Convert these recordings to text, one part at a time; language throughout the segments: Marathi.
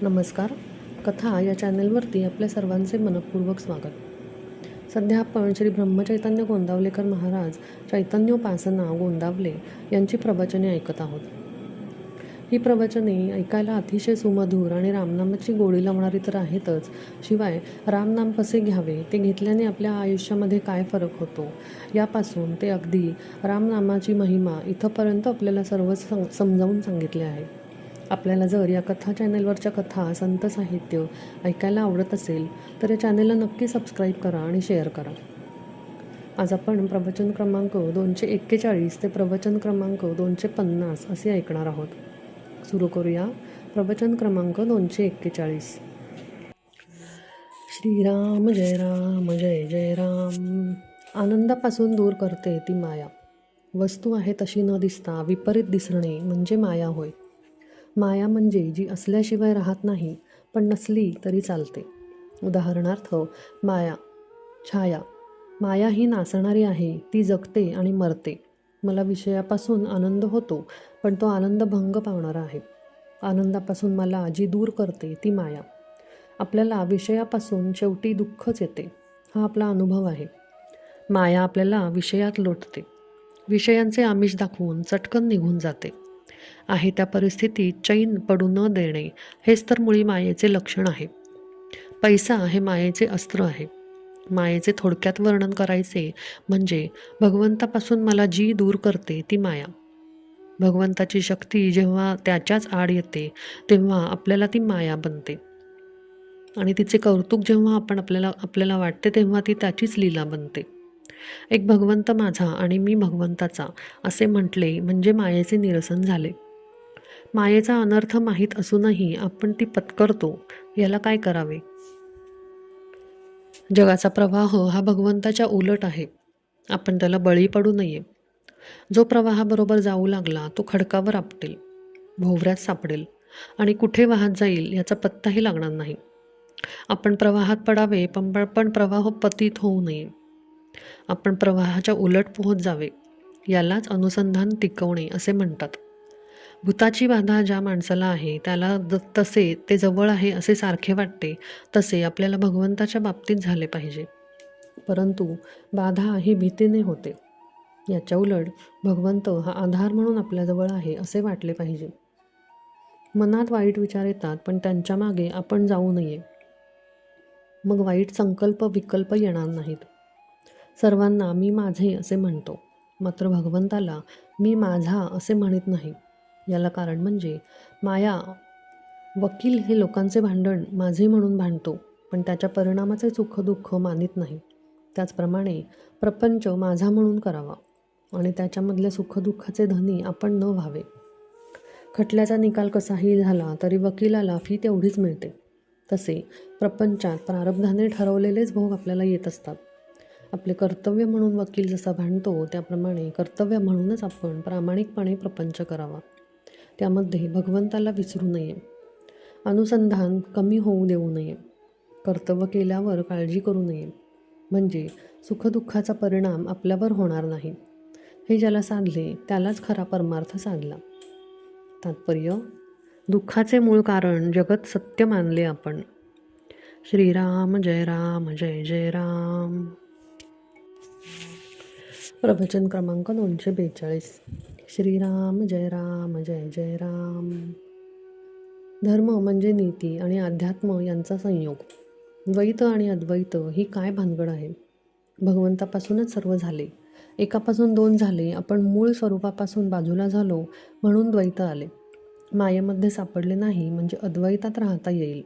नमस्कार. कथा या चॅनलवरती आपल्या सर्वांचे मनपूर्वक स्वागत. सध्या आपण श्री ब्रह्मचैतन्य गोंदावलेकर महाराज चैतन्योपासना गोंदावले यांची प्रवचने ऐकत आहोत. ही प्रवचने ऐकायला अतिशय सुमधुर आणि रामनामाची गोडी लावणारी तर आहेतच, शिवाय रामनाम कसे घ्यावे, ते घेतल्याने आपल्या आयुष्यामध्ये काय फरक होतो, यापासून ते अगदी रामनामाची महिमा इथंपर्यंत आपल्याला सर्व समजावून सांगितले आहे. आपल्याला जर या कथा चॅनलवरच्या कथा, संत साहित्य ऐकायला आवडत असेल तर या चॅनलला नक्की सबस्क्राईब करा आणि शेअर करा. आज आपण प्रवचन क्रमांक 241 ते प्रवचन क्रमांक 250 असे ऐकणार आहोत. सुरू करूया. प्रवचन क्रमांक 241. श्रीराम जय राम जय जय राम. आनंदापासून दूर करते ती माया. वस्तू आहे तशी न दिसता विपरीत दिसणे म्हणजे माया होय. माया म्हणजे जी असल्याशिवाय राहत नाही, पण नसली तरी चालते. उदाहरणार्थ माया, छाया. माया ही नासणारी आहे, ती जगते आणि मरते. मला विषयापासून आनंद होतो, पण तो आनंद भंग पावणारा आहे. आनंदापासून मला जी दूर करते ती माया. आपल्याला विषयापासून शेवटी दुःखच येते, हा आपला अनुभव आहे. माया आपल्याला विषयात लोटते, विषयांचे आमिष दाखवून चटकन निघून जाते. आहे त्या परिस्थितीत चैन पडू न देणे हेच तर मुळी मायेचे लक्षण आहे. पैसा हे मायेचे अस्त्र आहे. मायेचे थोडक्यात वर्णन करायचे म्हणजे भगवंतापासून मला जी दूर करते ती माया. भगवंताची शक्ती जेव्हा त्याच्याच आड येते तेव्हा आपल्याला ती माया बनते, आणि तिचे कौतुक जेव्हा आपल्याला वाटते तेव्हा ती त्याचीच लीला बनते. एक भगवंत माझा आणि मी भगवंताचा असे म्हटले म्हणजे मायेचे निरसन झाले. मायेचा अनर्थ माहीत असूनही आपण ती पत्करतो, याला काय करावे? जगाचा प्रवाह हा भगवंताच्या उलट आहे, आपण त्याला बळी पडू नये. जो प्रवाहाबरोबर जाऊ लागला तो खडकावर आपटेल, भोवऱ्यात सापडेल आणि कुठे वाहत जाईल याचा पत्ताही लागणार नाही. आपण प्रवाहात पडावे, पण प्रवाह पतित होऊ नये. आपण प्रवाहाच्या उलट पोहोच जावे, यालाच अनुसंधान टिकवणे असे म्हणतात. भूताची बाधा ज्या माणसाला आहे त्याला तसे ते जवळ आहे असे सारखे वाटते, तसे आपल्याला भगवंताच्या बाबतीत झाले पाहिजे. परंतु बाधा ही भीतीने होते. याच्या उलट भगवंत हा आधार म्हणून आपल्याजवळ आहे असे वाटले पाहिजे. मनात वाईट विचार येतात, पण त्यांच्या मागे आपण जाऊ नये. मग वाईट संकल्प विकल्प येणार नाहीत. सर्वांना मी माझे असे म्हणतो, मात्र भगवंताला मी माझा असे म्हणत नाही. याला कारण म्हणजे माया. वकील हे लोकांचे भांडण माझे म्हणून भांडतो, पण त्याच्या परिणामाचे सुखदुःख मानित नाही. त्याचप्रमाणे प्रपंच माझा म्हणून करावा आणि त्याच्यामधल्या सुखदुःखाचे धनी आपण न व्हावे. खटल्याचा निकाल कसाही झाला तरी वकिलाला फी तेवढीच मिळते. तसे प्रपंचात प्रारब्धाने ठरवलेलेच भोग आपल्याला येत असतात. आपले कर्तव्य म्हणून वकील जसा भांडतो, त्याप्रमाणे कर्तव्य म्हणूनच आपण प्रामाणिकपणे प्रपंच करावा. त्यामध्ये भगवंताला विसरू नये. अनुसंधान कमी होऊ देऊ नये. कर्तव्य केल्यावर काळजी करू नये, म्हणजे सुखदुःखाचा परिणाम आपल्यावर होणार नाही. हे ज्याला साधले त्यालाच खरा परमार्थ साधला. तात्पर्य: दुःखाचे मूळ कारण जगत सत्य मानले आपण. श्रीराम जय राम जय जय राम. प्रवचन क्रमांक 242. श्रीराम जय राम जय जय राम. धर्म म्हणजे नीती आणि अध्यात्म यांचा संयोग. द्वैत आणि अद्वैत ही काय भानगड आहे? भगवंतापासूनच सर्व झाले, एकापासून दोन झाले. आपण मूळ स्वरूपापासून बाजूला झालो म्हणून द्वैत आले. मायेमध्ये सापडले नाही म्हणजे अद्वैतात राहता येईल.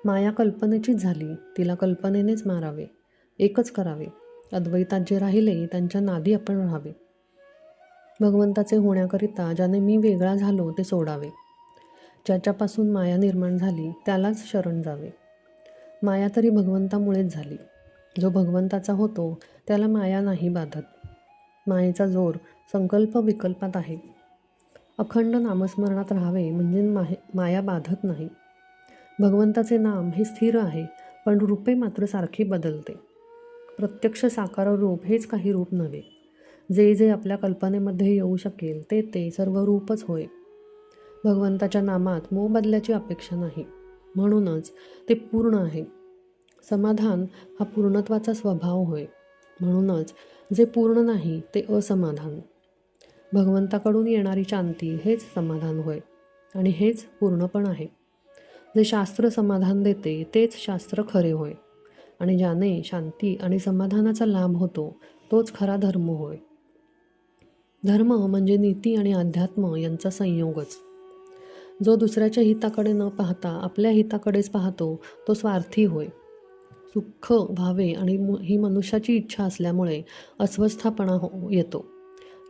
माया कल्पनेचीच झाली, तिला कल्पनेनेच मारावे, एकच करावे. अद्वैतात जे राहिले त्यांच्या नादी आपण राहावे. भगवंताचे होण्याकरिता ज्याने मी वेगळा झालो ते सोडावे. ज्याच्यापासून माया निर्माण झाली त्यालाच शरण जावे. माया तरी भगवंतामुळेच झाली. जो भगवंताचा होतो त्याला माया नाही बाधत. मायेचा जोर संकल्प विकल्पात आहे. अखंड नामस्मरणात राहावे म्हणजे माया बाधत नाही. भगवंताचे नाम हे स्थिर आहे, पण रूपे मात्र सारखी बदलते. प्रत्यक्ष साकार रूप हेच काही रूप नव्हे. जे जे आपल्या कल्पनेमध्ये येऊ शकेल ते सर्व रूपच होय. भगवंताच्या नामात मोबदल्याची अपेक्षा नाही, म्हणूनच ते पूर्ण आहे. समाधान हा पूर्णत्वाचा स्वभाव होय, म्हणूनच जे पूर्ण नाही ते असमाधान. भगवंताकडून येणारी शांती हेच समाधान होय आणि हेच पूर्णपण आहे. जे शास्त्र समाधान देते तेच शास्त्र खरे होय आणि ज्याने शांती आणि समाधानाचा लाभ होतो तोच खरा धर्म होय. धर्म म्हणजे नीती आणि अध्यात्म यांचा संयोगच. जो दुसऱ्याच्या हिताकडे न पाहता आपल्या हिताकडेच पाहतो तो स्वार्थी होय. सुख व्हावे आणि ही मनुष्याची इच्छा असल्यामुळे अस्वस्थपणा येतो.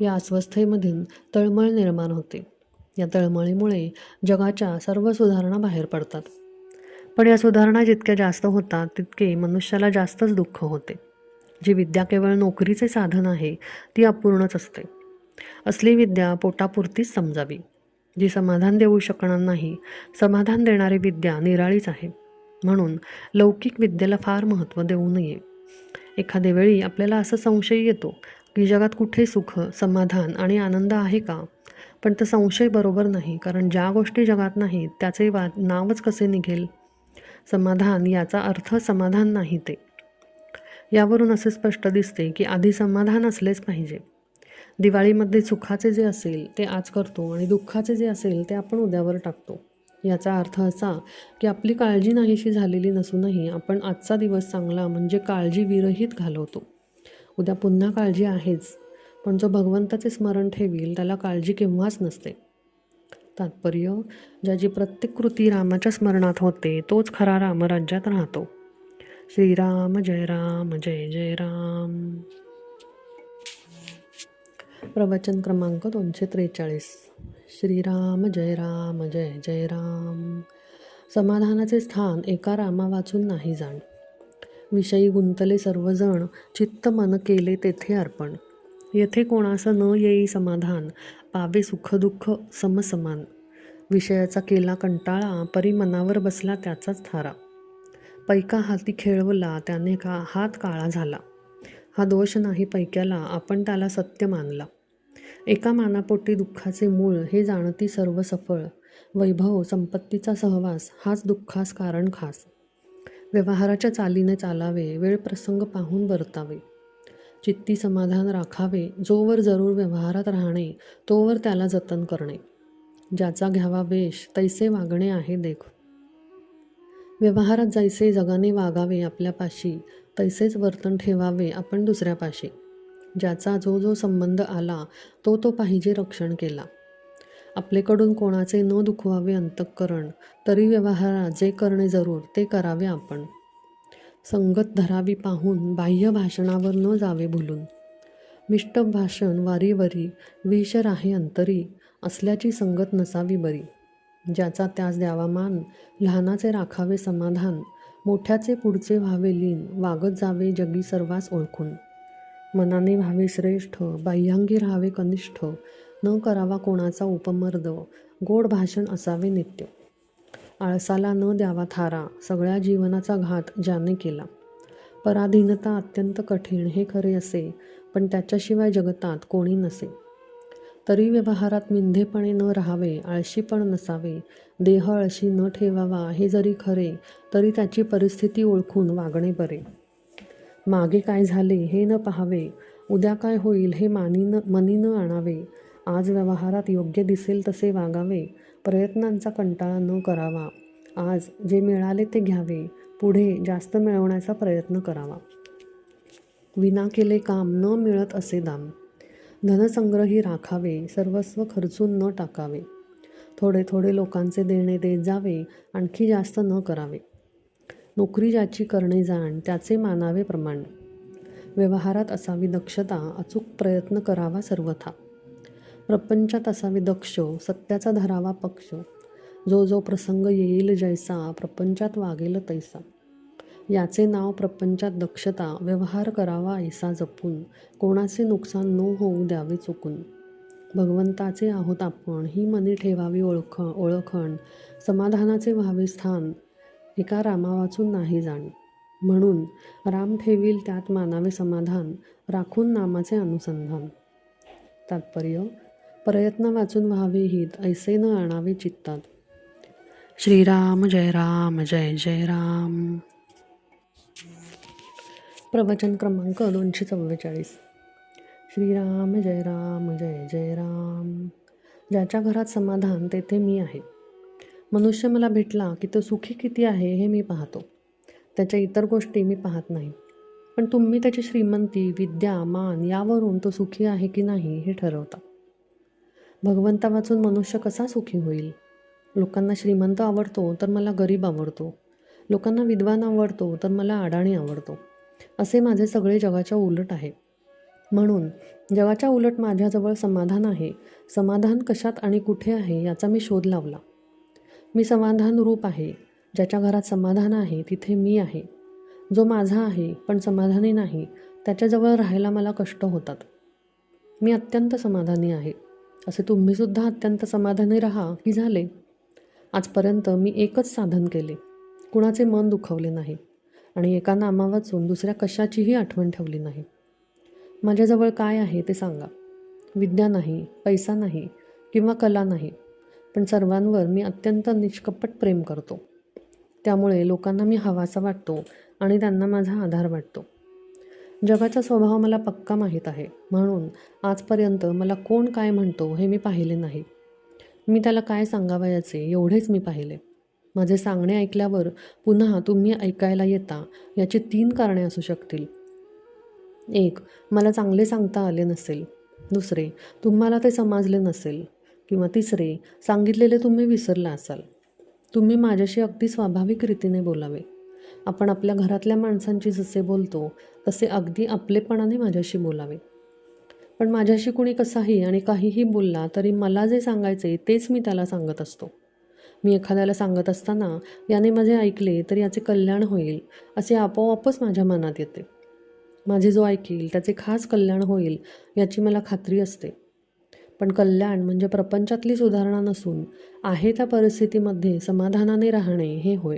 या अस्वस्थेमधून तळमळ निर्माण होते. या तळमळीमुळे जगाच्या सर्व सुधारणा बाहेर पडतात. पण या सुधारणा जितक्या जास्त होतात तितके मनुष्याला जास्तच दुःख होते. जी विद्या केवळ नोकरीचे साधन आहे ती अपूर्णच असते. असली विद्या पोटापुरतीच समजावी. जी समाधान देऊ शकणार नाही, समाधान देणारी विद्या निराळीच आहे. म्हणून लौकिक विद्येला फार महत्त्व देऊ नये. एखाद्या वेळी आपल्याला असा संशय येतो की जगात कुठे सुख, समाधान आणि आनंद आहे का? पण तो संशय बरोबर नाही, कारण ज्या गोष्टी जगात नाहीत त्याचे नावच कसे निघेल? समाधान याचा अर्थ समाधान नाही ते. यावरून असे स्पष्ट दिसते की आधी समाधान असलेच पाहिजे. दिवाळीमध्ये सुखाचे जे असेल ते आज करतो आणि दुःखाचे जे असेल ते आपण उद्यावर टाकतो. याचा अर्थ असा की आपली काळजी नाहीशी झालेली नसूनही आपण आजचा दिवस चांगला म्हणजे काळजी विरहित घालवतो. उद्या पुन्हा काळजी आहेच, पण जो भगवंताचे स्मरण ठेवील त्याला काळजी केव्हाच नसते. तात्पर्य, ज्याची प्रत्येक कृती रामाच्या स्मरणात होते तोच खरा रामराज्यात राहतो. श्रीराम जय राम जय जय राम. प्रवचन क्रमांक 243. श्रीराम जय राम जय जय राम. समाधानाचे स्थान एका रामा वाचून नाही जाण. विषयी गुंतले सर्वजण, चित्त मन केले तेथे अर्पण. येथे कोणास न येई समाधान, पावे सुख दुःख समसमान. विषयाचा केला कंटाळा, परी मनावर बसला त्याचाच थारा. पैका हाती खेळवला, त्याने हात काळा झाला. हा दोष नाही पैक्याला, आपण त्याला सत्य मानला. एका मानापोटी दुःखाचे मूळ, हे जाणती सर्व सफळ. वैभव संपत्तीचा सहवास, हाच दुःखास कारण खास. व्यवहाराच्या चालीने चालावे, वेळ प्रसंग पाहून वर्तावे. चित्ती समाधान राखावे, जोवर जरूर व्यवहारात राहणे तोवर त्याला जतन करणे. ज्याचा घ्यावा वेश, तैसे वागणे आहे देख. व्यवहारात जैसे जगाने वागावे आपल्यापाशी, तैसेच वर्तन ठेवावे आपण दुसऱ्यापाशी. ज्याचा जो जो संबंध आला तो तो पाहिजे रक्षण केला. आपलेकडून कोणाचे न दुखवावे अंतःकरण, तरी व्यवहारात जे करणे जरूर ते करावे आपण. संगत धरावी पाहून, बाह्य भाषणावर न जावे भुलून. मिष्ट भाषण वारीवरी, विष राहे अंतरी, असल्याची संगत नसावी बरी. ज्याचा त्यास द्यावा मान, लहानाचे राखावे समाधान. मोठ्याचे पुढचे व्हावे लीन, वागत जावे जगी सर्वांस ओळखून. मनाने व्हावे श्रेष्ठ, बाह्यांगी राहावे कनिष्ठ. न करावा कोणाचा उपमर्द, गोड भाषण असावे नित्य. आळसाला न द्यावा थारा, सगळ्या जीवनाचा घात ज्याने केला. पराधीनता अत्यंत कठीण हे खरे असे, पण त्याच्याशिवाय जगतात कोणी नसे. तरी व्यवहारात मिंधेपणे न राहावे, आळशीपण नसावे. देह आळशी न ठेवावा हे जरी खरे, तरी त्याची परिस्थिती ओळखून वागणे बरे. मागे काय झाले हे न पाहावे, उद्या काय होईल हे मनी न आणावे. आज व्यवहारात योग्य दिसेल तसे वागावे, प्रयत्नांचा कंटाळा न करावा. आज जे मिळाले ते घ्यावे, पुढे जास्त मिळवण्याचा प्रयत्न करावा. विना केले काम न मिळत असे दाम. धनसंग्रही राखावे, सर्वस्व खर्चून न टाकावे. थोडे थोडे लोकांचे देणे देत जावे, आणखी जास्त न करावे. नोकरी ज्याची करणे जाण, त्याचे मानावे प्रमाण. व्यवहारात असावी दक्षता, अचूक प्रयत्न करावा सर्वथा. प्रपंचात असावे दक्ष, सत्याचा धरावा पक्ष. जो जो प्रसंग येईल जैसा, प्रपंचात वागेल तैसा. याचे नाव प्रपंचात दक्षता, व्यवहार करावा ऐसा जपून. कोणाचे नुकसान न होऊ द्यावे चुकून. भगवंताचे आहोत आपण, ही मनी ठेवावी ओळखण. समाधानाचे व्हावे स्थान, एका रामा वाचून नाही जाण. म्हणून राम ठेवील त्यात मानावे समाधान, राखून नामाचे अनुसंधान. तात्पर्य, प्रयत्न वाचून व्हावे हित ऐसे न आणावे चित्तात. श्रीराम जय राम जय जय राम. प्रवचन क्रमांक 244. श्रीराम जय राम जय जय राम. ज्याच्या घरात समाधान तेथे मी आहे. मनुष्य मला भेटला की तो सुखी किती आहे हे मी पाहतो. त्याच्या इतर गोष्टी मी पाहत नाही. पण तुम्ही त्याची श्रीमंती, विद्या, मान यावरून तो सुखी आहे की नाही हे ठरवता. भगवंता वाचून मनुष्य कसा सुखी होईल? लोकांना श्रीमंत आवडतो तर मला गरीब आवडतो. लोकांना विद्वान आवडतो तर मला अडाणी आवडतो. असे माझे सगळे जगाच्या उलट आहे. म्हणून जगाच्या उलट माझ्याजवळ समाधान आहे. समाधान कशात आणि कुठे आहे याचा मी शोध लावला. मी समाधान रूप आहे. ज्याच्या घरात समाधान आहे तिथे मी आहे. जो माझा आहे पण समाधानी नाही त्याच्याजवळ राहायला मला कष्ट होतात. मी अत्यंत समाधानी आहे. असे तुम्हीसुद्धा अत्यंत समाधानी राहा की झाले. आजपर्यंत मी एकच साधन केले. कुणाचे मन दुखवले नाही आणि एका नामा वाचून दुसऱ्या कशाचीही आठवण ठेवली नाही. माझ्याजवळ काय आहे ते सांगा. विद्या नाही, पैसा नाही किंवा कला नाही, पण सर्वांवर मी अत्यंत निष्कपट प्रेम करतो. त्यामुळे लोकांना मी हवासा वाटतो आणि त्यांना माझा आधार वाटतो. जगाचा स्वभाव मला पक्का माहीत आहे. म्हणून आजपर्यंत मला कोण काय म्हणतो हे मी पाहिले नाही. मी त्याला काय सांगावयाचे एवढेच मी पाहिले. माझे सांगणे ऐकल्यावर पुन्हा तुम्ही ऐकायला येता याची 3 कारणे असू शकतील. 1. मला चांगले सांगता आले नसेल. 2. तुम्हाला ते समजले नसेल. किंवा 3. सांगितलेले तुम्ही विसरला असाल. तुम्ही माझ्याशी अगदी स्वाभाविक रीतीने बोलावे. आपण आपल्या घरातल्या माणसांची जसे बोलतो तसे अगदी आपलेपणाने माझ्याशी बोलावे. पण माझ्याशी कुणी कसाही आणि काहीही बोलला तरी मला जे सांगायचे तेच मी त्याला सांगत असतो. मी एखाद्याला सांगत असताना याने माझे ऐकले तर याचे कल्याण होईल असे आपोआपच माझ्या मनात येते. माझे जो ऐकेल त्याचे खास कल्याण होईल याची मला खात्री असते. पण कल्याण म्हणजे प्रपंचातली सुधारणा नसून आहे त्या परिस्थितीमध्ये समाधानाने राहणे हे होय.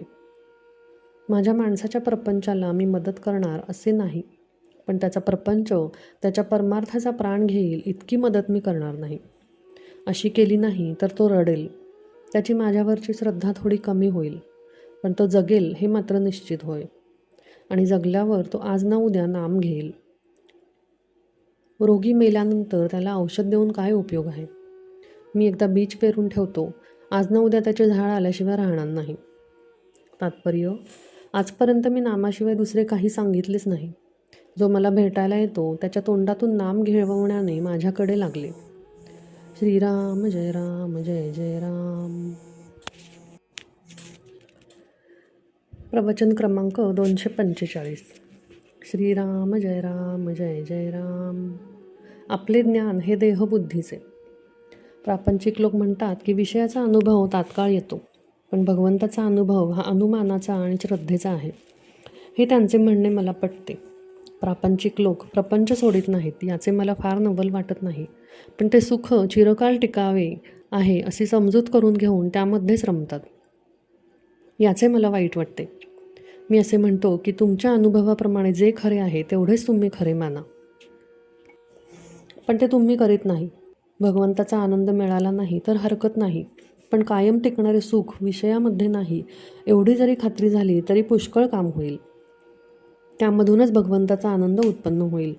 माझ्या माणसाच्या प्रपंचाला मी मदत करणार असे नाही, पण त्याचा प्रपंच त्याच्या परमार्थाचा प्राण घेईल इतकी मदत मी करणार नाही. अशी केली नाही तर तो रडेल. त्याची माझ्यावरची श्रद्धा थोडी कमी होईल, पण तो जगेल हे मात्र निश्चित होय. आणि जगल्यावर तो आज ना उद्या नाम घेईल. रोगी मेल्यानंतर त्याला औषध देऊन काय उपयोग आहे? मी एकदा बीज पेरून ठेवतो, आज ना उद्या त्याचे झाड आल्याशिवाय राहणार नाही. तात्पर्य, आजपर्यंत मी नामाशिवाय दुसरे काही सांगितलेच नाही. जो मला भेटायला येतो त्याच्या तोंडातून नाम घेवण्याने माझ्याकडे लागले. श्रीराम जय राम जय जय राम. प्रवचन क्रमांक 245. श्रीराम जय राम जय जय राम. आपले ज्ञान हे देहबुद्धीचे. प्रापंचिक लोक म्हणतात की विषयाचा अनुभव तात्काळ येतो, पण भगवंताचा अनुभव हा अनुमानाचा आणि श्रद्धेचा आहे. हे त्यांचे म्हणणे मला पटते. प्रापंचिक लोक प्रपंच सोडित नाहीत याचे मला फार नवल वाटत नाही, पण ते सुख चिरकाल टिकावे आहे अशी समजूत करून घेऊन त्यामध्येच रमतात. याचे मला वाईट वाटते. मी असे म्हणतो की तुमच्या अनुभवाप्रमाणे जे खरे आहे तेवढेच तुम्ही खरे माना, पण ते तुम्ही करीत नाही. भगवंताचा आनंद मिळाला नाही तर हरकत नाही, पण कायम टिकणारे सुख विषयामध्ये नाही एवढी जरी खात्री झाली तरी पुष्कळ काम होईल. त्यामधूनच भगवंताचा आनंद उत्पन्न होईल.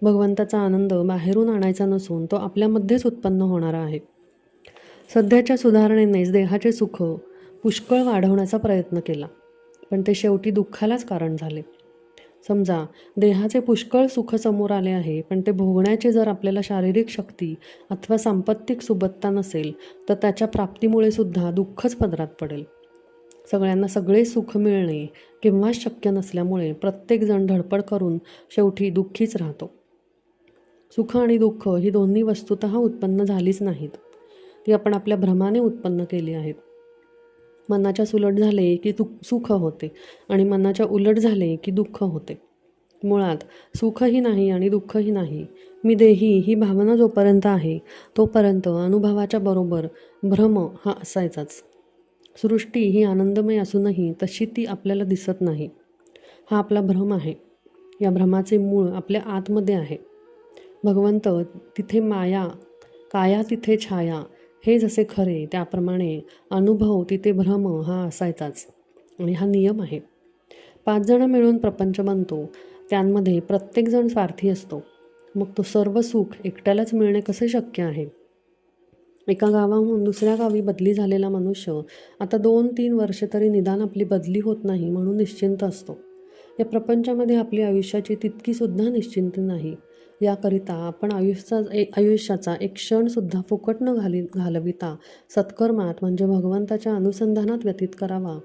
भगवंताचा आनंद बाहेरून आणायचा नसून तो आपल्यामध्येच उत्पन्न होणारा आहे. सध्याच्या सुधारणेनेच देहाचे सुख पुष्कळ वाढवण्याचा प्रयत्न केला, पण ते शेवटी दुःखालाच कारण झाले. समजा देहाचे पुष्कळ सुख समोर आले आहे, पण ते भोगण्याचे जर आपल्याला शारीरिक शक्ती अथवा सांपत्तिक सुबत्ता नसेल तर त्याच्या प्राप्तीमुळे सुद्धा दुःखच पदरात पडेल. सगळ्यांना सगळे सुख मिळणे केव्हाच शक्य नसल्यामुळे प्रत्येकजण धडपड करून शेवटी दुःखीच राहतो. सुख आणि दुःख ही दोन्ही वस्तुतः उत्पन्न झालीच नाहीत, ती आपण आपल्या भ्रमाने उत्पन्न केली आहेत. मनाच्या सुलट झाले की सुख होते आणि मनाच्या उलट झाले की दुःख होते. मुळात सुखही नाही आणि दुःखही नाही. मी देही ही भावना जोपर्यंत आहे तोपर्यंत अनुभवाच्या बरोबर भ्रम हा असायचाच. सृष्टी ही आनंदमय असूनही तशी ती आपल्याला दिसत नाही. हा आपला भ्रम आहे. या भ्रमाचे मूळ आपल्या आतमध्ये आहे. भगवंत तिथे माया काया तिथे छाया, हे जसे खरे त्याप्रमाणे अनुभव तिथे भ्रम हा असायचाच. आणि हा नियम आहे. 5 जण मिळून प्रपंच बनतो, त्यांमध्ये प्रत्येकजण स्वार्थी असतो. मग तो सर्व सुख एकट्यालाच मिळणे कसे शक्य आहे? एका गावाहून दुसऱ्या गावी बदली झालेला मनुष्य आता 2-3 वर्षे तरी निदान आपली बदली होत नाही म्हणून निश्चिंत असतो. या प्रपंचामध्ये आपली आयुष्याची तितकीसुद्धा निश्चिंती नाही. याकरिता आपण आयुष्याचा एक क्षणसुद्धा फुकट न घालविता सत्कर्मात म्हणजे भगवंताच्या अनुसंधानात व्यतीत करावा.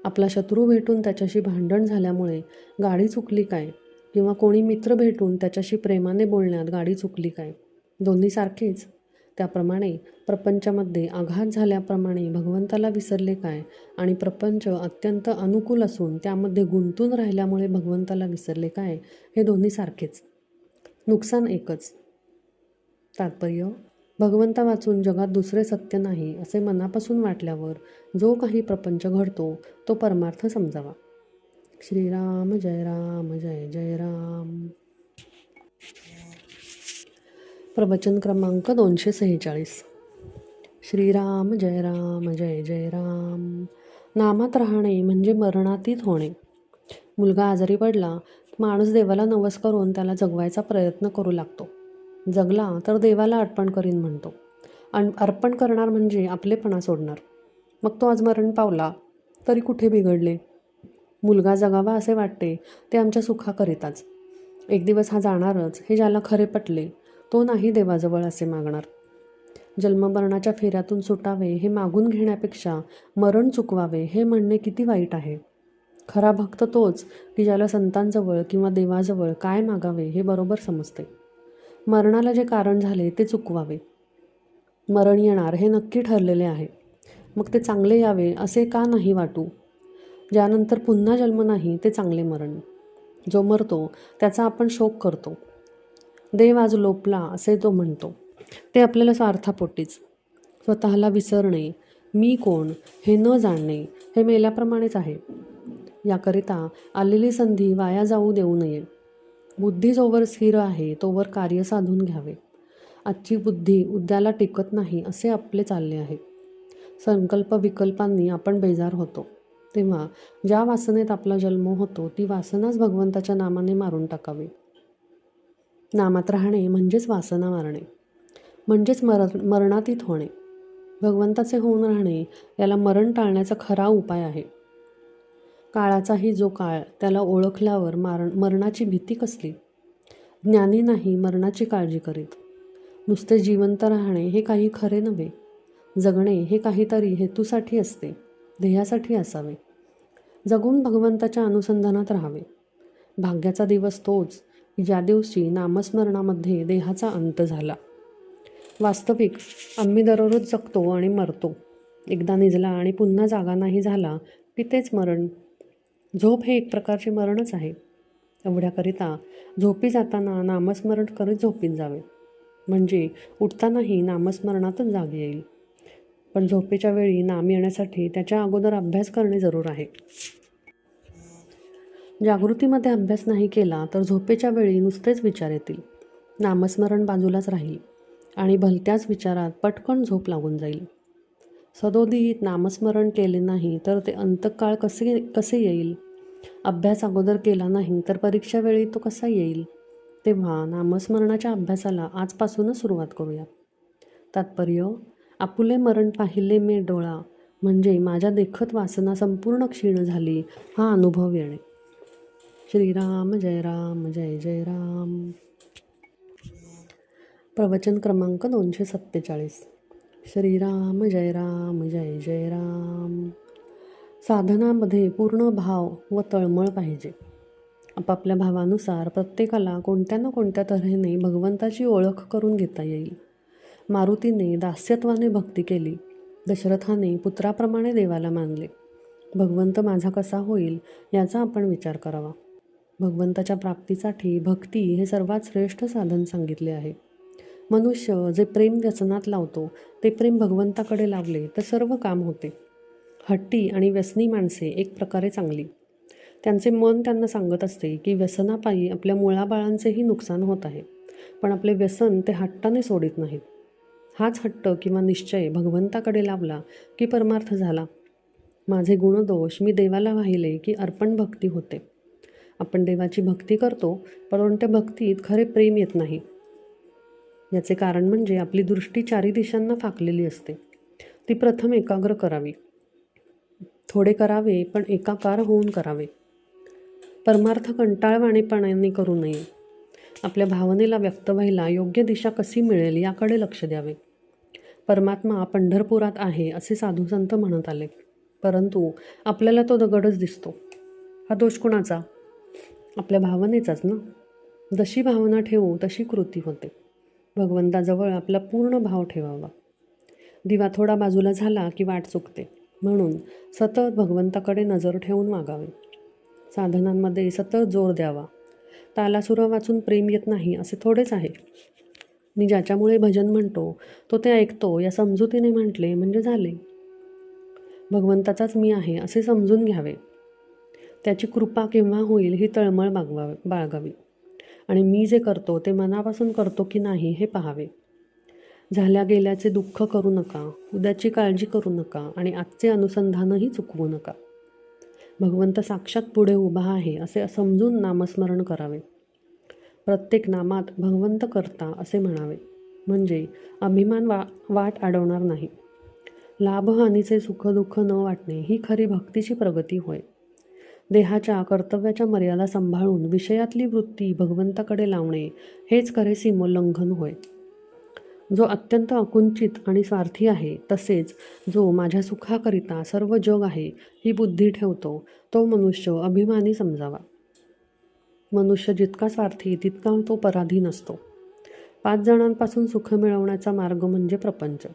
आपला शत्रू भेटून त्याच्याशी भांडण झाल्यामुळे गाडी चुकली काय, किंवा कोणी मित्र भेटून त्याच्याशी प्रेमाने बोलण्यात गाडी चुकली काय? दोन्ही सारखेच. त्याप्रमाणे प्रपंचामध्ये आघात झाल्याप्रमाणे भगवंताला विसरले काय, आणि प्रपंच अत्यंत अनुकूल असून त्यामध्ये गुंतून राहिल्यामुळे भगवंताला विसरले काय, हे दोन्ही सारखेच. नुकसान एकच. तात्पर्य: भगवंता वाचून जगात दुसरे सत्य नाही असे मनापासून वाटल्यावर जो काही प्रपंच घडतो तो परमार्थ समजावा. श्रीराम जय राम, जय जय राम. प्रवचन क्रमांक 246. श्रीराम जय राम, जय जय राम. नामात राहणे म्हणजे मरणातीत होणे. मुलगा आजारी पडला, माणूस देवाला नवस करून त्याला जगवायचा प्रयत्न करू लागतो. जगला तर देवाला अर्पण करीन म्हणतो. अर्पण करणार म्हणजे आपलेपणा सोडणार. मग तो आज मरण पावला तरी कुठे बिघडले? मुलगा जगावा असे वाटते ते आमच्या सुखाकरिताच. एक दिवस हा जाणारच हे ज्याला खरे पटले तो नाही देवाजवळ असे मागणार. जन्ममरणाच्या फेऱ्यातून सुटावे हे मागून घेण्यापेक्षा मरण चुकवावे हे म्हणणे किती वाईट आहे. खरा भक्त तोच की ज्याला संतांजवळ किंवा देवाजवळ काय मागावे हे बरोबर समजते. मरणाला जे कारण झाले ते चुकवावे. मरण येणार हे नक्की ठरलेले आहे, मग ते चांगले यावे असे का नाही वाटू? ज्यानंतर पुन्हा जन्म नाही ते चांगले मरण. जो मरतो त्याचा आपण शोक करतो. देव आज लोपला असे तो म्हणतो. ते आपल्याला स्वार्थापोटीच. स्वतःला विसरणे, मी कोण हे न जाणणे हे मेल्याप्रमाणेच आहे. याकरिता आलेली संधी वाया जाऊ देऊ नये. बुद्धी जोवर स्थिर आहे तोवर कार्य साधून घ्यावे. आजची बुद्धी उद्याला टिकत नाही असे आपले चालले आहे. संकल्प विकल्पांनी आपण बेजार होतो. तेव्हा ज्या वासनेत आपला जन्म होतो ती वासनाच भगवंताच्या नामाने मारून टाकावी. नामात राहणे म्हणजेच वासना मारणे, म्हणजेच मरणातीत होणे. भगवंताचे होऊन राहणे याला मरण टाळण्याचा खरा उपाय आहे. काळाचाही जो काळ त्याला ओळखल्यावर मरणाची भीती कसली? ज्ञानी नाही मरणाची काळजी करीत. नुसते जिवंत राहणे हे काही खरे नव्हे. जगणे हे काहीतरी हेतूसाठी असते, ध्येयासाठी असावे. जगून भगवंताच्या अनुसंधानात राहावे. भाग्याचा दिवस तोच की ज्या दिवशी नामस्मरणामध्ये देहाचा अंत झाला. वास्तविक आम्ही दररोज जगतो आणि मरतो. एकदा निजला आणि पुन्हा जागा नाही झाला की तेच मरण. झोप हे एक प्रकारचे मरणच आहे. एवढ्याकरिता झोपी जाताना नामस्मरण करीत झोपीत जावे, म्हणजे उठतानाही नामस्मरणातच जाग येईल. पण झोपेच्या वेळी नाम येण्यासाठी त्याच्या अगोदर अभ्यास करणे जरूर आहे. जागृतीमध्ये अभ्यास नाही केला तर झोपेच्या वेळी नुसतेच विचार येतील. नामस्मरण बाजूलाच राहील आणि भलत्याच विचारात पटकन झोप लागून जाईल. सदोदित नामस्मरण केले नाही तर ते अंतकाळ कसे येईल? अभ्यास अगोदर केला नाही तर परीक्षा वेळी तो कसा येईल? तेव्हा नामस्मरणाच्या अभ्यासाला आजपासूनच सुरुवात करूया. तात्पर्य: आपुले मरण पाहिले मे डोळा, म्हणजे माझ्या देखत वासना संपूर्ण क्षीण झाली हा अनुभव येणे. श्रीराम जय राम, जय जय राम. प्रवचन क्रमांक 247. श्रीराम जय राम, जय जय राम. साधनामध्ये पूर्ण भाव व तळमळ पाहिजे. आपापल्या भावानुसार प्रत्येकाला कोणत्या ना कोणत्या तऱ्हेने भगवंताची ओळख करून घेता येईल. मारुतीने दास्यत्वाने भक्ती केली. दशरथाने पुत्राप्रमाणे देवाला मानले. भगवंत माझा कसा होईल याचा आपण विचार करावा. भगवंताच्या प्राप्तीसाठी भक्ती हे सर्वात श्रेष्ठ साधन सांगितले आहे. मनुष्य जे प्रेम व्यसनात लावतो ते प्रेम भगवंताकडे लावले तर सर्व काम होते. हट्टी आणि व्यसनी माणसे एक प्रकारे चांगली. त्यांचे मन त्यांना सांगत असते की व्यसनापायी आपल्या मुळाबाळांचेही नुकसान होत आहे, पण आपले व्यसन ते हट्टाने सोडित नाहीत. हाच हट्ट किंवा निश्चय भगवंताकडे लावला की परमार्थ झाला. माझे गुणदोष मी देवाला वाहिले की अर्पण भक्ती होते. आपण देवाची भक्ती करतो, पण त्या भक्तीत खरे प्रेम येत नाही. याचे कारण म्हणजे आपली दृष्टी चारी दिशांना फाकलेली असते. ती प्रथम एकाग्र करावी. थोडे करावे, पण एकाकार होऊन करावे. परमार्थ कंटाळवाणेपणाने करू नये. आपल्या भावनेला व्यक्त व्हायला योग्य दिशा कशी मिळेल याकडे लक्ष द्यावे. परमात्मा पंढरपुरात आहे असे साधू संत म्हणत आले, परंतु आपल्याला तो दगडच दिसतो. हा दोष कुणाचा? आपल्या भावनेचाच ना. जशी भावना ठेवू तशी कृती होते. भगवंताजवळ आपला पूर्ण भाव ठेवावा. दिवा थोडा बाजूला झाला की वाट चुकते, म्हणून सतत भगवंताकडे नजर ठेवून वागावे. साधनांमध्ये सतत जोर द्यावा. तालासुर वाचून प्रेम येत नाही असे थोडेच आहे. मी ज्याच्यामुळे भजन म्हणतो तो ते ऐकतो या समजुतीने म्हटले म्हणजे झाले. भगवंताचाच मी आहे असे समजून घ्यावे. त्याची कृपा केव्हा होईल ही तळमळ बाळगावी. आणि मी जे करतो ते मनापासून करतो की नाही हे पाहावे. झाल्या गेल्याचे दुःख करू नका, उद्याची काळजी करू नका आणि आजचे अनुसंधानही चुकवू नका. भगवंत साक्षात पुढे उभा आहे असे समजून नामस्मरण करावे. प्रत्येक नामात भगवंत करता असे म्हणावे, म्हणजे अभिमान वाट अडवणार नाही. लाभहानीचे सुखदुःख न वाटणे ही खरी भक्तीची प्रगती होय. देहाच्या कर्तव्याच्या मर्यादा सांभाळून विषयातली वृत्ती भगवंताकडे लावणे हेच खरे सीमोल्लंघन होय. जो अत्यंत अकुंचित आणि स्वार्थी आहे, तसेच जो माझ्या सुखाकरिता सर्व जग आहे ही बुद्धी ठेवतो, तो मनुष्य अभिमानी समजावा. मनुष्य जितका स्वार्थी तितका तो पराधीन असतो. 5 जणांपासून सुख मिळवण्याचा मार्ग म्हणजे प्रपंच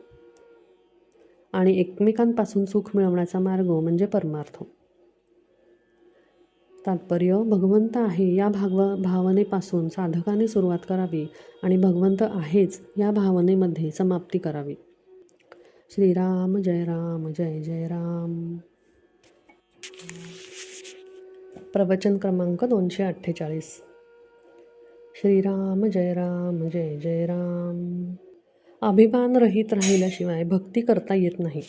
आणि एकमेकांपासून सुख मिळवण्याचा मार्ग म्हणजे परमार्थ. तात्पर्य, भगवंत आहे या भावनेपासून साधकाने सुरुवात करावी आणि भगवंत आहेच या भावनेमध्ये समाप्ती करावी. श्रीराम जय राम जय जय राम. प्रवचन क्रमांक 248. श्रीराम जय राम जय जय राम. अभिमान रहित राहिल्याशिवाय भक्ती करता येत नाही.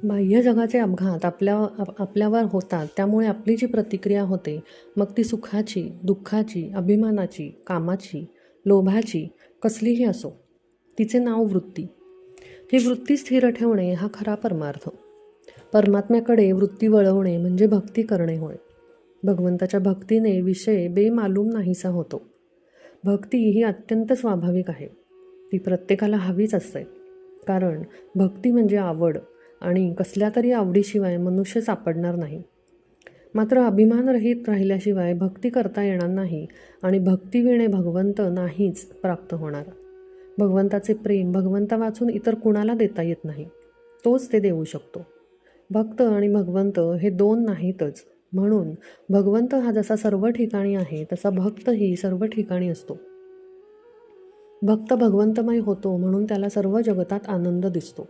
बाह्य जगाचे अपघात आपल्यावर होतात, त्यामुळे आपली जी प्रतिक्रिया होते, मग ती सुखाची, दुःखाची, अभिमानाची, कामाची, लोभाची, कसलीही असो, तिचे नाव वृत्ती. ही वृत्ती स्थिर ठेवणे हा खरा परमार्थ. परमात्म्याकडे वृत्ती वळवणे म्हणजे भक्ती करणे होय. भगवंताच्या भक्तीने विषय बेमालूम नाहीसा होतो. भक्ती ही अत्यंत स्वाभाविक आहे. ती प्रत्येकाला हवीच असते, कारण भक्ती म्हणजे आवड आणि कसल्या तरी आवडीशिवाय मनुष्य सापडणार नाही. मात्र अभिमानरहित राहिल्याशिवाय भक्ती करता येणार नाही आणि भक्तीविणे भगवंत नाहीच प्राप्त होणार. भगवंताचे प्रेम भगवंता वाचून इतर कुणाला देता येत नाही, तोच ते देऊ शकतो. भक्त आणि भगवंत हे दोन नाहीतच. म्हणून भगवंत हा जसा सर्व ठिकाणी आहे तसा भक्तही सर्व ठिकाणी असतो. भक्त भगवंतमय होतो म्हणून त्याला सर्व जगतात आनंद दिसतो.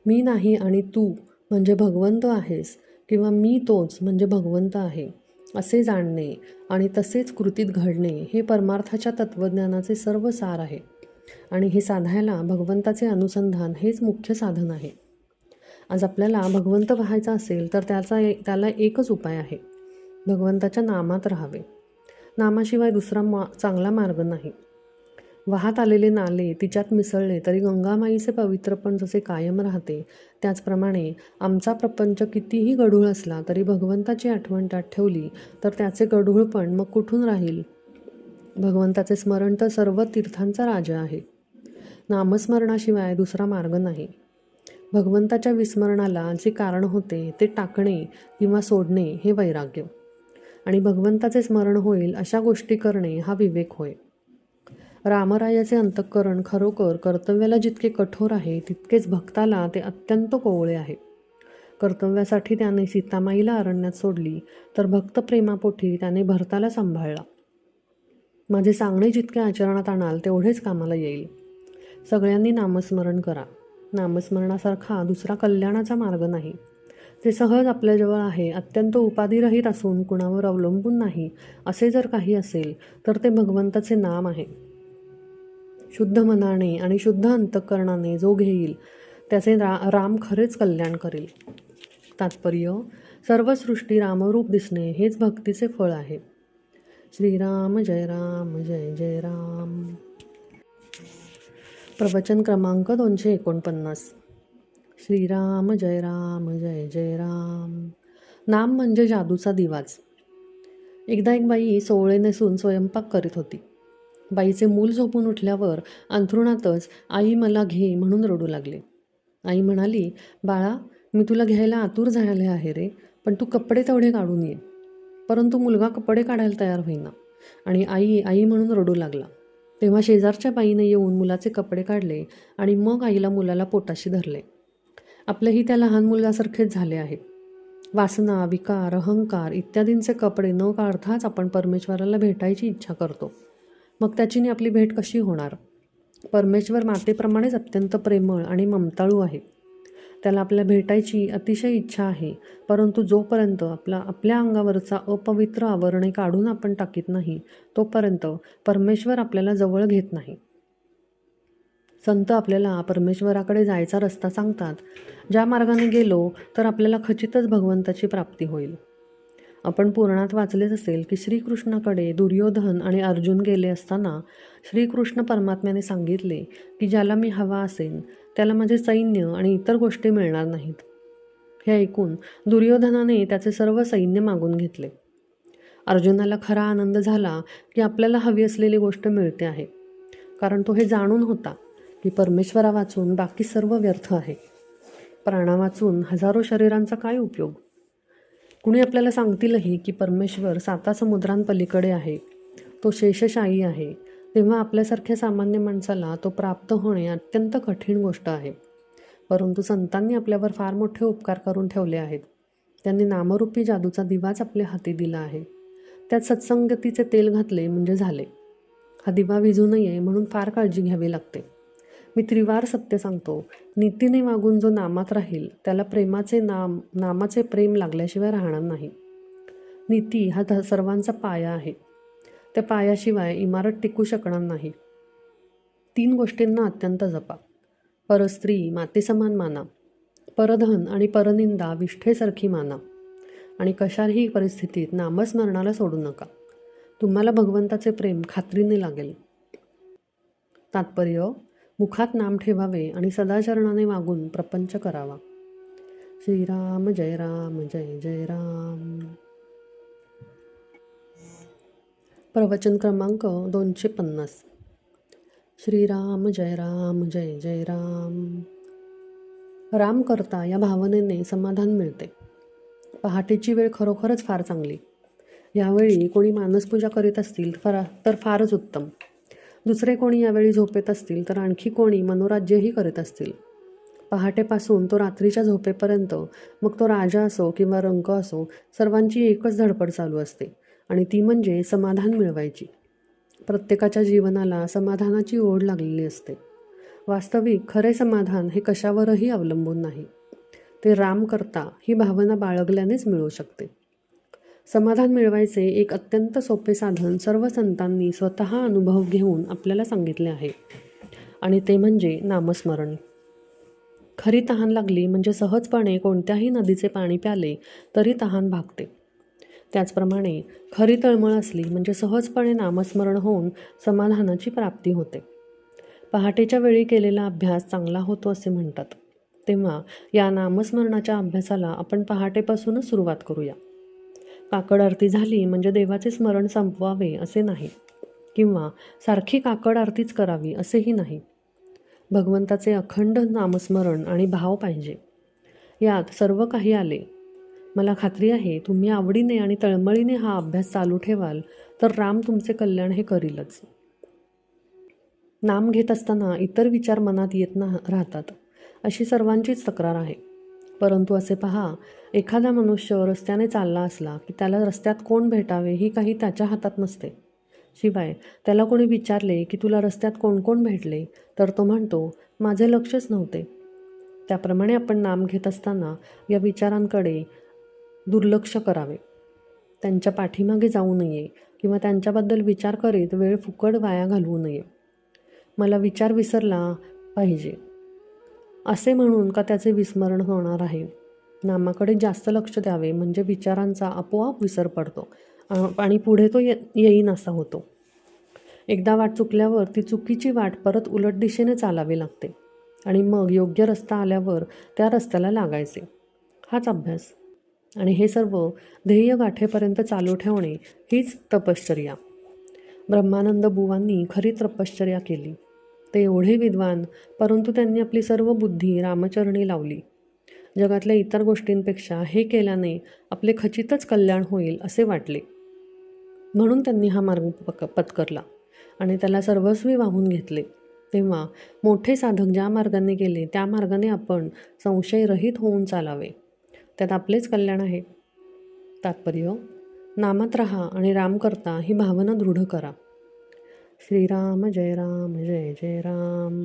मी नाही आणि तू म्हणजे भगवंत आहेस किंवा मी तोच म्हणजे भगवंत आहे असे जाणणे आणि तसेच कृतीत घडणे हे परमार्थाच्या तत्त्वज्ञानाचे सर्व सार आहे. आणि हे साधायला भगवंताचे अनुसंधान हेच मुख्य साधन आहे. आज आपल्याला भगवंत पाहायचा असेल तर त्याला एकच उपाय आहे, भगवंताच्या नामात राहावे. नामाशिवाय दुसरा चांगला मार्ग नाही. वाहत आलेले नाले तिच्यात मिसळले तरी गंगामाईचे पवित्रपण जसे कायम राहते, त्याचप्रमाणे आमचा प्रपंच कितीही गढूळ असला तरी भगवंताची आठवण त्यात ठेवली तर त्याचे गढूळपण मग कुठून राहील. भगवंताचे स्मरण तर सर्व तीर्थांचा राजा आहे. नामस्मरणाशिवाय दुसरा मार्ग नाही. भगवंताच्या विस्मरणाला जे कारण होते ते टाकणे किंवा सोडणे हे वैराग्य, आणि भगवंताचे स्मरण होईल अशा गोष्टी करणे हा विवेक होय. रामरायाचे अंतःकरण खरोखर कर्तव्याला जितके कठोर आहे तितकेच भक्ताला ते अत्यंत कोवळे आहे. कर्तव्यासाठी त्याने सीतामाईला अरण्यात सोडली तर भक्त प्रेमापोटी त्याने भरताला सांभाळला. माझे सांगणे जितके आचरणात आणाल तेवढेच कामाला येईल. सगळ्यांनी नामस्मरण करा. नामस्मरणासारखा दुसरा कल्याणाचा मार्ग नाही. ते सहज आपल्याजवळ आहे, अत्यंत उपाधिरहित असून कुणावर अवलंबून नाही असे जर काही असेल तर ते भगवंताचे नाम आहे. शुद्ध मनाने आणि शुद्ध अंतःकरणाने जो घेईल त्याचे राम खरेच कल्याण करेल. तात्पर्य: सर्व सृष्टी रामरूप दिसणे हेच भक्तीचे फळ आहे. श्रीराम जय राम, जय जय राम. प्रवचन क्रमांक 249. श्रीराम जय राम, जय जय राम. नाम म्हणजे जादूचा दिवाच. एकदा एक बाई सोवळे नेसून स्वयंपाक करीत होती. बाईचे मूल झोपून उठल्यावर अंथरुणातच आई मला घे म्हणून रडू लागले. आई म्हणाली, बाळा, मी तुला घ्यायला आतुर झाले आहे रे, पण तू कपडे तेवढे काढून ये. परंतु मुलगा कपडे काढायला तयार होईना आणि आई आई म्हणून रडू लागला. तेव्हा शेजारच्या बाईने येऊन मुलाचे कपडे काढले आणि मग आईला मुलाला पोटाशी धरले. आपलेही त्या लहान मुलासारखेच झाले आहे. वासना, विकार, अहंकार इत्यादींचे कपडे न काढताच आपण परमेश्वराला भेटायची इच्छा करतो. मग त्याचीने आपली भेट कशी होणार? परमेश्वर मातेप्रमाणेच अत्यंत प्रेमळ आणि ममताळू आहे. त्याला आपल्या भेटायची अतिशय इच्छा आहे, परंतु जोपर्यंत आपल्या अंगावरचा अपवित्र आवरणे काढून आपण टाकीत नाही, तोपर्यंत परमेश्वर आपल्याला जवळ घेत नाही. संत आपल्याला परमेश्वराकडे जायचा रस्ता सांगतात. ज्या मार्गाने गेलो तर आपल्याला खचितच भगवंताची प्राप्ती होईल. आपण पुराणात वाचलेच असेल की श्रीकृष्णाकडे दुर्योधन आणि अर्जुन गेले असताना श्रीकृष्ण परमात्म्याने सांगितले की ज्याला मी हवा असेल त्याला माझे सैन्य आणि इतर गोष्टी मिळणार नाहीत. हे ऐकून दुर्योधनाने त्याचे सर्व सैन्य मागून घेतले. अर्जुनाला खरा आनंद झाला की आपल्याला हवी असलेली गोष्ट मिळते आहे, कारण तो हे जाणून होता की परमेश्वरा वाचून बाकी सर्व व्यर्थ आहे. प्राणा वाचून हजारो शरीरांचा काय उपयोग? कुणी आपल्याला सांगतीलही की परमेश्वर 7 समुद्रांपलीकडे आहे, तो शेषशायी आहे, तेव्हा आपल्यासारख्या सामान्य माणसाला तो प्राप्त होणे अत्यंत कठीण गोष्ट आहे. परंतु संतांनी आपल्यावर फार मोठे उपकार करून ठेवले आहेत. त्यांनी नामरूपी जादूचा दिवाच आपल्या हाती दिला आहे. त्यात सत्संगतीचे तेल घातले म्हणजे झाले. हा दिवा विझू नये म्हणून फार काळजी घ्यावी लागते. मी त्रिवार सत्य सांगतो, नीतीने वागून जो नामात राहील त्याला नामाचे प्रेम लागल्याशिवाय राहणार नाही. नीती हा सर्वांचा पाया आहे. त्या पायाशिवाय इमारत टिकू शकणार नाही. 3 गोष्टींना अत्यंत जपा. परस्त्री मातेसमान माना, परधन आणि परनिंदा विष्ठेसारखी माना, आणि कशाही परिस्थितीत नामस्मरणाला सोडू नका. तुम्हाला भगवंताचे प्रेम खात्रीने लागेल. तात्पर्य: मुखात नाम ठेवावे आणि सदाचरणाने वागून प्रपंच करावा. श्रीराम जय राम, जय जय राम. प्रवचन क्रमांक 250. श्रीराम जय राम, जय जय राम. राम करता या भावनेने समाधान मिळते. पहाटेची वेळ खरोखरच फार चांगली. यावेळी कोणी मानसपूजा करीत असतील तर फारच उत्तम. दुसरे कोणी यावेळी झोपेत असतील तर आणखी कोणी मनोराज्यही करीत असतील. पहाटेपासून तो रात्रीच्या झोपेपर्यंत, मग तो राजा असो किंवा रंक असो, सर्वांची एकच धडपड चालू असते आणि ती म्हणजे समाधान मिळवायची. प्रत्येकाच्या जीवनाला समाधानाची ओढ लागलेली असते. वास्तविक खरे समाधान हे कशावरही अवलंबून नाही. ते राम करता ही भावना बाळगल्यानेच मिळू शकते. समाधान मिळवायचे एक अत्यंत सोपे साधन सर्व संतांनी स्वतः अनुभव घेऊन आपल्याला सांगितले आहे, आणि ते म्हणजे नामस्मरण. खरी तहान लागली म्हणजे सहजपणे कोणत्याही नदीचे पाणी प्याले तरी तहान भागते. त्याचप्रमाणे खरी तळमळ असली म्हणजे सहजपणे नामस्मरण होऊन समाधानाची प्राप्ती होते. पहाटेच्या वेळी केलेला अभ्यास चांगला होतो असे म्हणतात. तेव्हा या नामस्मरणाच्या अभ्यासाला आपण पहाटेपासूनच सुरुवात करूया. काकड आरती झाली म्हणजे देवाचे स्मरण संपवावे असे नाही, किंवा सारखी काकड आरतीच करावी असेही नाही. भगवंताचे अखंड नामस्मरण आणि भाव पाहिजे. यात सर्व काही आले. मला खात्री आहे तुम्ही आवडीने आणि तळमळीने हा अभ्यास चालू ठेवाल तर राम तुमचे कल्याण हे करीलच. नाम घेत असताना इतर विचार मनात येत राहतात अशी सर्वांचीच तक्रार आहे. परंतु असे पहा, एखादा मनुष्य रस्त्याने चालला असला की त्याला रस्त्यात कोण भेटावे ही काही त्याच्या हातात नसते. शिवाय त्याला कोणी विचारले की तुला रस्त्यात कोण कोण भेटले तर तो म्हणतो, माझे लक्षच नव्हते. त्याप्रमाणे आपण नाम घेत असताना या विचारांकडे दुर्लक्ष करावे. त्यांच्या पाठीमागे जाऊ नये किंवा त्यांच्याबद्दल विचार करीत वेळ फुकट वाया घालवू नये. मला विचार विसरला पाहिजे असे म्हणून का त्याचे विस्मरण होणार आहे? नामाकडे जास्त लक्ष द्यावे म्हणजे विचारांचा आपोआप विसर पडतो आणि पुढे तो येईन असा होतो. एकदा वाट चुकल्यावर ती चुकीची वाट परत उलट दिशेने चालावी लागते आणि मग योग्य रस्ता आल्यावर त्या रस्त्याला लागायचे. हाच अभ्यास. आणि हे सर्व ध्येय गाठेपर्यंत चालू ठेवणे हीच तपश्चर्या. ब्रह्मानंद बुवांनी खरी तपश्चर्या केली. ते एवढे विद्वान, परंतु त्यांनी आपली सर्व बुद्धी रामचरणी लावली. जगातल्या इतर गोष्टींपेक्षा हे केल्याने आपले खचितच कल्याण होईल असे वाटले, म्हणून त्यांनी हा मार्ग पत्करला आणि त्याला सर्वस्वी वाहून घेतले. तेव्हा मोठे साधक ज्या मार्गाने गेले त्या मार्गाने आपण संशयरहित होऊन चालावे. त्यात आपलेच कल्याण आहे. तात्पर्य: नामात राहा आणि राम करता ही भावना दृढ करा. श्रीराम जय राम, जय जय राम.